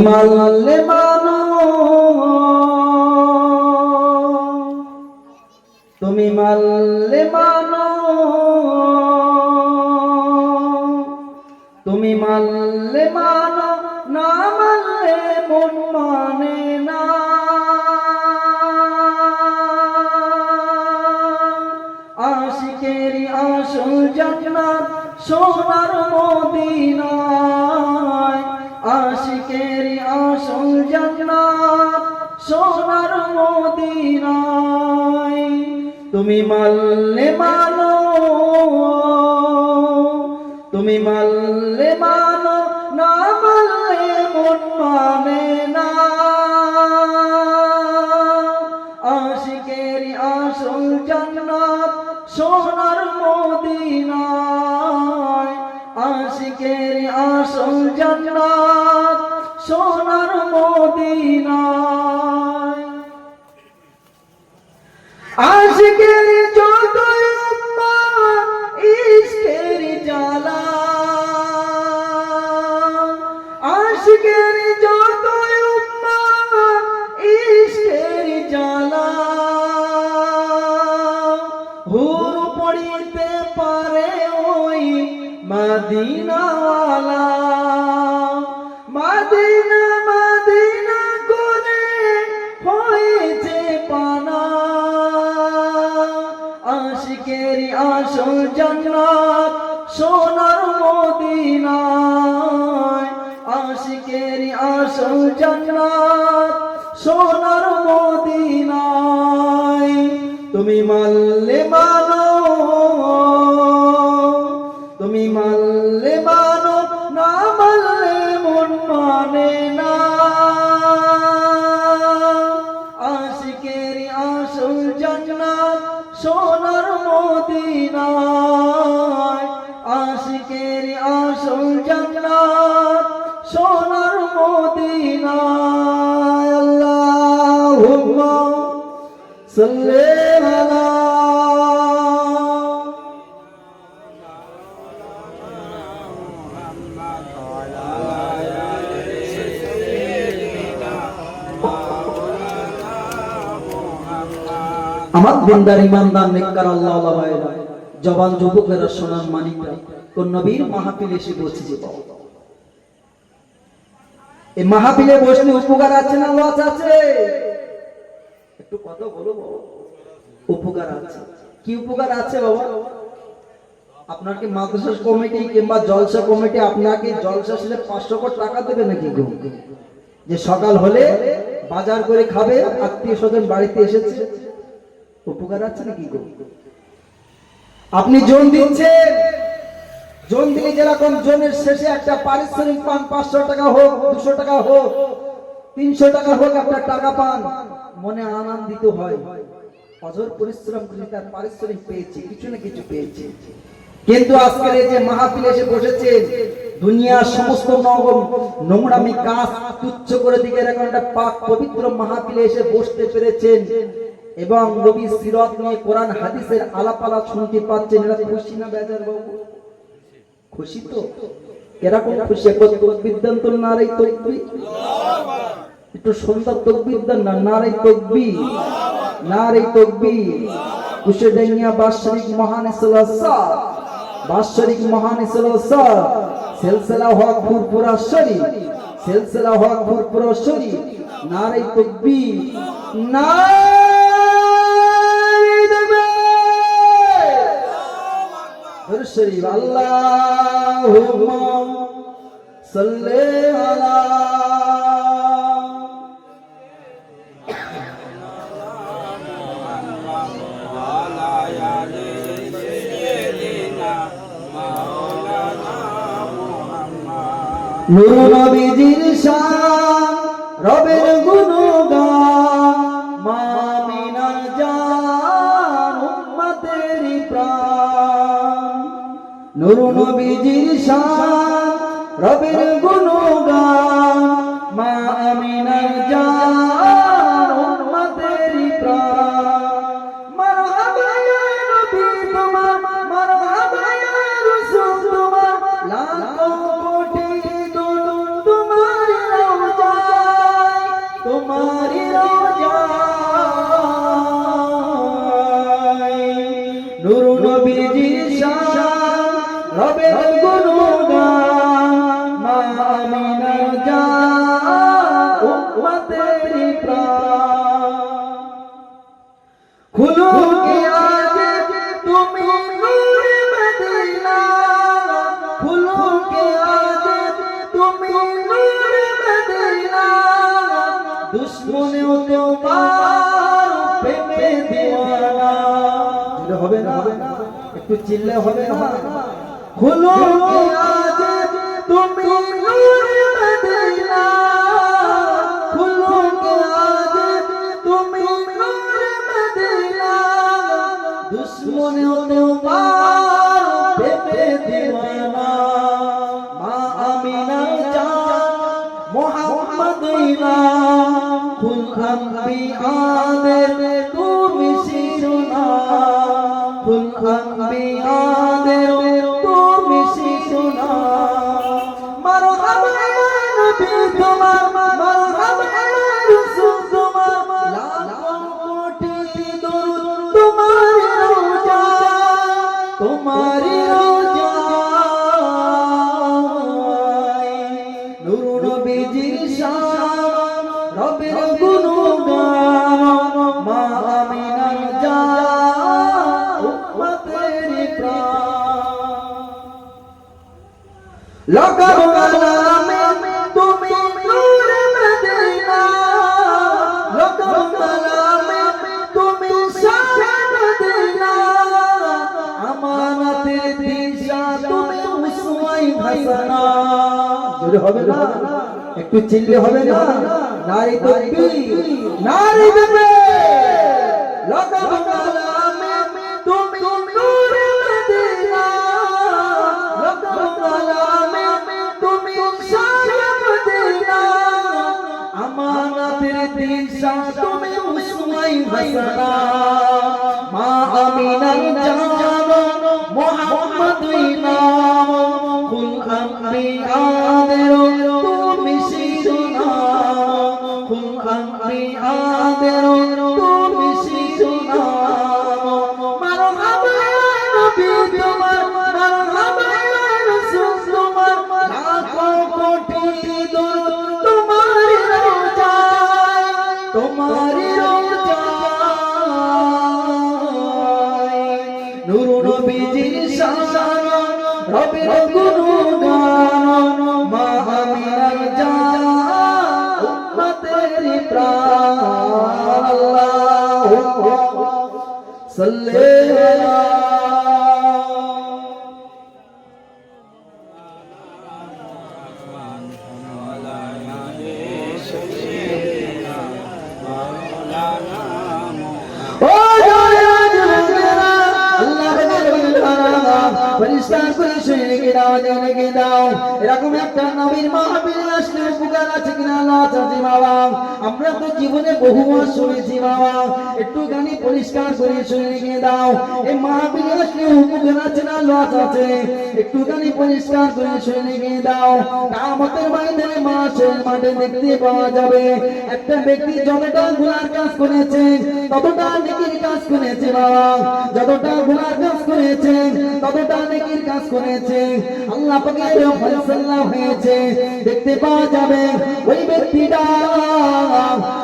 মানলে মানো, তুমি মানলে মানো, তুমি মানলে মানো, না মানলে মন মানে না। আশিকেরি আসল জান্নাত সোনার মদিনায়, আশিকেরি আসল জান্নাত সোনার মদিনায়। তুমি মানলে মানো, তুমি মানলে মানো, না মানলে মন মানে না। আশিকেরি আসল জান্নাত সোনার মদিনায়, আশিকেরি আসল জান্নাত সোনার মদিনায়। আশিকেরি যতই উম্মাদ ইশকেরি জ্বালা, আশিকেরি যতই উম্মাদ ইশকেরি জ্বালা। হুর পড়িতে পারে ওই মদিনাওয়ালা, মদিনা মদিনা করে হয়েছে পানা। আশিকেরি আসল জান্নাত সোনার মদিনায়, আশিকেরি আসল জান্নাত সোনার মদিনায়। তুমি মানলে মানো, তুমি মানলে মানো, না মানলে মন মানে না। আশিকেরি আসল জান্নাত সোনার মদিনায়, আশিকেরি আসল জান্নাত সোনার মদিনায়। আল্লাহুম্মা সাল্লি আলা আমার দিনদার ইমানদার নেককার আল্লাহ আল্লাহ ভাইরা, জবান যুবকেরা, সোনার মানিকরা, কোন নবীর মাহফিলে এসে বসেছে। এই মাহফিলে বসলে উপকার আছে না লস আছে? একটু কথা বলো বাবা। উপকার আছে। কি উপকার আছে বাবা? আপনার কি মাদ্রাসা কমিটি কিংবা জলসা কমিটি আপনাকে জলসা শেষে 500 কোটি টাকা দেবে নাকি গো? যে সকাল হলে বাজার করে খাবে, আত্মীয় স্বজন বাড়িতে এসেছে, উপকার আছে নাকি গো? আপনি জন দিচ্ছেন, জন দিলে যেরকম জনের শেষে একটা পারিশ্রমিক পান, 500 টাকা হোক, 200 টাকা হোক, 300 টাকা হোক, একটা টাকা পান, মনে আনন্দিত হয়। অজর পরিশ্রম করে তার পারিশ্রমিক পেয়েছে, কিছু না কিছু পেয়েছে। কিন্তু আজকের এই যে মাহফিলে এসে বসেছেন, দুনিয়ার সমস্ত নোংরামি কাজ তুচ্ছ করে দিকে এরকম একটা পাক পবিত্র মাহফিলে এসে বসতে পেরেছেন এবং নবী সিরাত নিয়ে কোরআন হাদিসের আলাপালা শুনতে পাচ্ছেন। এরা খুশি না বেজার বাবু? খুশি তো? এরকম খুশি? তাকবীর দেন তো, নারে তাকবীর। একটু সুন্দর তাকবীর দেন না, নারে তাকবীর, নারে তাকবীর। কুশডাইয়া বাৎসরিক মহান ইসলাসা, বাৎসরিক মহান ইসলাসা, সিলসিলা হক ফুরফুরা শরীফ, সিলসিলা হক ফুরফুরা শরীফ। নারে তাকবীর, নারে তাকবীর শরীফ। আল্লাহুম্মা সাল্লি আলা নূর নবীজির শান, রবের গুণগান, মা আমিনার জান, উম্মতেরই প্রাণ। নূর নবীজির শান, রবের গুণগান, মা আমিনার জান, উম্মতেরই প্রাণ। মারহাবা ইয়া নবী তোমার, মারহাবা ইয়া রাসূল তোমার, লাখো কোটি দুরূদ তোমার রওজা। দুশ্মনেও তোমার প্রেমে দিওয়ানা। যদি হবে না একটু চিল্লে হবে না। খুলো কি আজ তুমি নূরে মদিনা, খুলো কি আজ তুমি নূরে মদিনা, দুশ্মনেও তোমার প্রেমে দিওয়ানা। মা আমিনার জান মুহাম্মদিনা, কুল আম্বিয়াদের তুমি শিরোনা, কুল আম্বিয়াদের তুমি শিরোনা। মারহাবা ইয়া নবী তোমার, মারহাবা ইয়া রাসূল তোমার, লাখো কোটি দরুদ তোমার রওজায়, তোমার রওজায়। নূর নবীজির শান রবের গুণগান, মা আমিনার জান উম্মতের প্রাণ। লাকাল কালামে তুমি নূরে মদিনা, লাকাল কালামে তুমি শাহে মদিনা, আমানতের দিশা তুমি উসওয়ায়ে হাসানা। যদি হবে না একটু চিল্লে হবে না। নারী তাকবীর, নারী তাকবীর। লাকাল কালামে তুমি নূরে মদিনা, লাকাল কালামে তুমি শাহে মদিনা, আমানতের দিশা তুমি উসওয়ায়ে হাসানা। মা আমিনার জান মুহাম্মদিনা, কুল আম্বিয়াদের তুমি শিরোনা, কুল আম্বিয়াদের তুমি শিরোনা। মারহাবা ইয়া নবী তোমার, মারহাবা ইয়া রাসূল তোমার, লাখো কোটি দরুদ তোমার রওজায়, তোমার রওজায়। নূর নবীজির শান রবের গুণগান, মা আমিনার জান উম্মতের প্রাণ। আল্লাহু সাল্লি আলা পরিষ্কার করে শুনে দাও, জেনে দাও। এরকম একটা নবীর মাহফিলে আসলে উপকার আছে কিনা আল্লাহ চাচি বাবা। আমরা তো জীবনে বহুবার শুনেছি বাবা, একটুখানি পরিষ্কার করে শুনে দাও। এই মাহফিলে আসলে উপকার আছে না আল্লাহ চাচি, একটুখানি পরিষ্কার করে শুনে দাও। কিয়ামতের ময়দানে মাঠের মাঠে দেখতে পাওয়া যাবে একটা ব্যক্তি যতটা গুনার কাজ করেছে ততটা নেকির কাজ করেছে বাবা, যতটা গুনার কাজ করেছে ততটা নেকির কাজ করেছে। আল্লাহ পাকের ফয়সালা হয়েছে, দেখতে পাওয়া যাবে ওই ব্যক্তিটা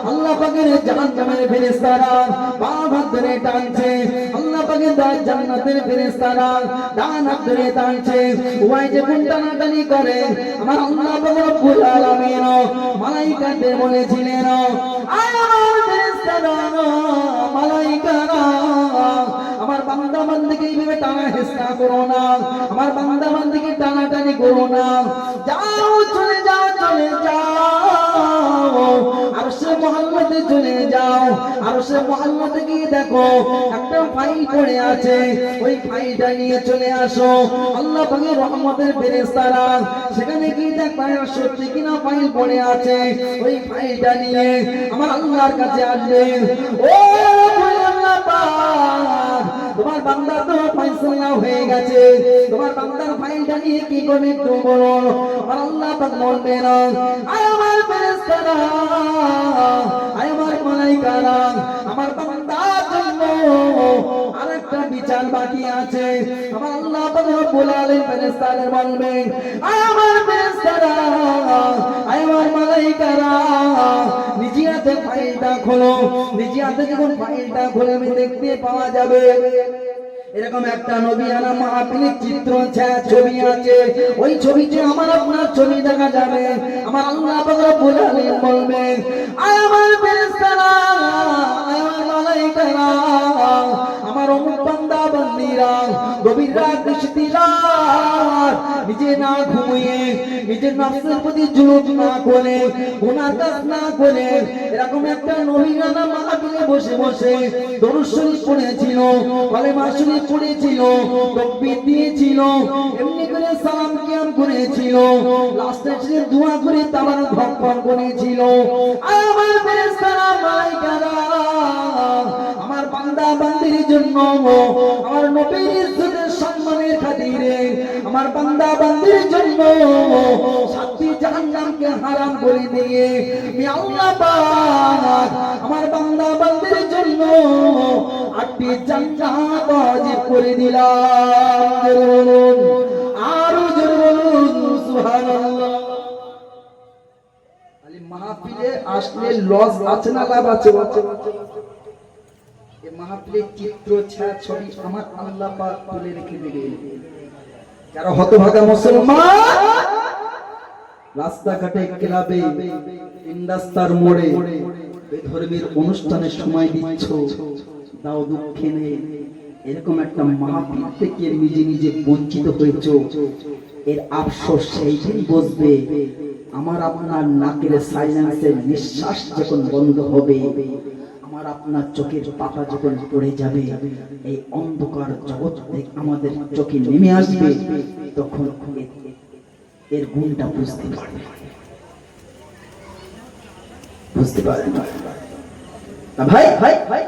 আল্লাহ পাকের জাহান্নামের ফেরেশতারা পা হাত ধরে টানছে, আল্লাহ পাকের জান্নাতের ফেরেশতারা ডান হাত ধরে টানছে। ওই যে কোন টানাটানি করে আমার আল্লাহ পাক রব্বুল আলামিন মালায়েকাদের বলেছিলেন, আয় আমার ফেরেশতারা, মালায়েকারা, আমার বান্দা বান্দিকে এইভাবে টানা হেসকা করো না, আমার বান্দা বান্দিকে টানাটানি করো না। যাও চলে যাও, চলে যাও আরশে মুহাম্মদে চলে যাও। আরশে মুহাম্মদে গিয়ে দেখো একটা ফাইল পড়ে আছে, ওই ফাইলটা নিয়ে চলে আসো। আল্লাহ পাকের রহমতের ফেরেশতারা সেখানে গিয়ে দেখো সত্যি কিনা ফাইল পড়ে আছে, ওই ফাইলটা নিয়ে আমার আল্লাহর কাছে আসবে। ও আল্লাহ পাক, তোমার বান্দার তো ফয়সালা হয়ে গেছে, তোমার বান্দার ফাইলটা নিয়ে কি করবে একটু বলো। আমার আল্লাহ পাক বলবেন, আয় আমার ফেরেশতারা, আয় আমার মালায়েকারা, আমার বান্দার জন্য আরেকটা বিচার বাকি আছে। আমার আল্লাহ পাক রব্বুল আলামিন ফেরেশতাদের বলবেন, আয় আমার ফেরেশতারা, আয় আমার মালায়েকারা, নিজে হাতে ফাইলটা খোলো। নিজে হাতে যখন ফাইলটা খুলে দেখতে পাওয়া যাবে এরকম একটা নবী আনা মাহফিলের চিত্র ছবি আছে, ওই ছবিতে আমার আপনার ছবি দেখা যাবে। আমার আল্লাহ পাক রব্বুল আলামিন বলবেন, আয় আমার গভীর রাত বৃষ্টি রাত নিজে না ঘুমিয়ে নিজের নফসের প্রতি জুলুম না করে গুনাহ কাজ না করে এরকম একটা নবী নানা মাহফিলে বসে বসে দরুদ শরীফ পড়েছিল, কালেমা শরীফ পড়েছিল, তাকবীর দিয়েছিল, এমনি করে সালাম কিয়াম করেছিল, লাস্টে সে দোয়া করে তাবার ভক্ষণ করেছিল। আমার ফেরেশতারা মালায়েকারা আমার বান্দা বান্দির জন্য আমার নবীর ইজ্জতের সম্মানের খাতিরে আমার বান্দা বান্দির জন্য সাতটি জাহান্নামকে হারাম করে দিয়ে আমি আল্লাহ পাক আমার বান্দা বান্দির জন্য 8টি জান্নাত ওয়াজিব করে দিলাম। আরো জোরে বলুন সুবহানাল্লাহ। আলী মাহফিলে আসলে লস আছে না লাভ আছে? এই মাহফিলের চিত্র ছায়া ছবি আমার আল্লাহ পাক তুলে রেখে দিবেন। যারা হতভাগা মুসলমান রাস্তাঘাটে ক্লাবে তিন রাস্তার মোড়ে ধর্মের অনুষ্ঠানের সময় দিচ্ছ, দাও দুঃখে নেই, এরকম একটা মাহফিল থেকে নিজে নিজে বঞ্চিত হয়েছ, এর আফসোস সেই দিন বসবে আমার আপনার নাকের সাইলেন্সের নিঃশ্বাস যখন বন্ধ হবে, আমার আপনার চোখের পাতা যখন পড়ে যাবে, এই অন্ধকার জগৎ থেকে আমাদের চোখে নেমে আসবে, তখন এর গুণটা বুঝতে পারবে। বুঝতে পারবে না ভাই? ভাই ভাই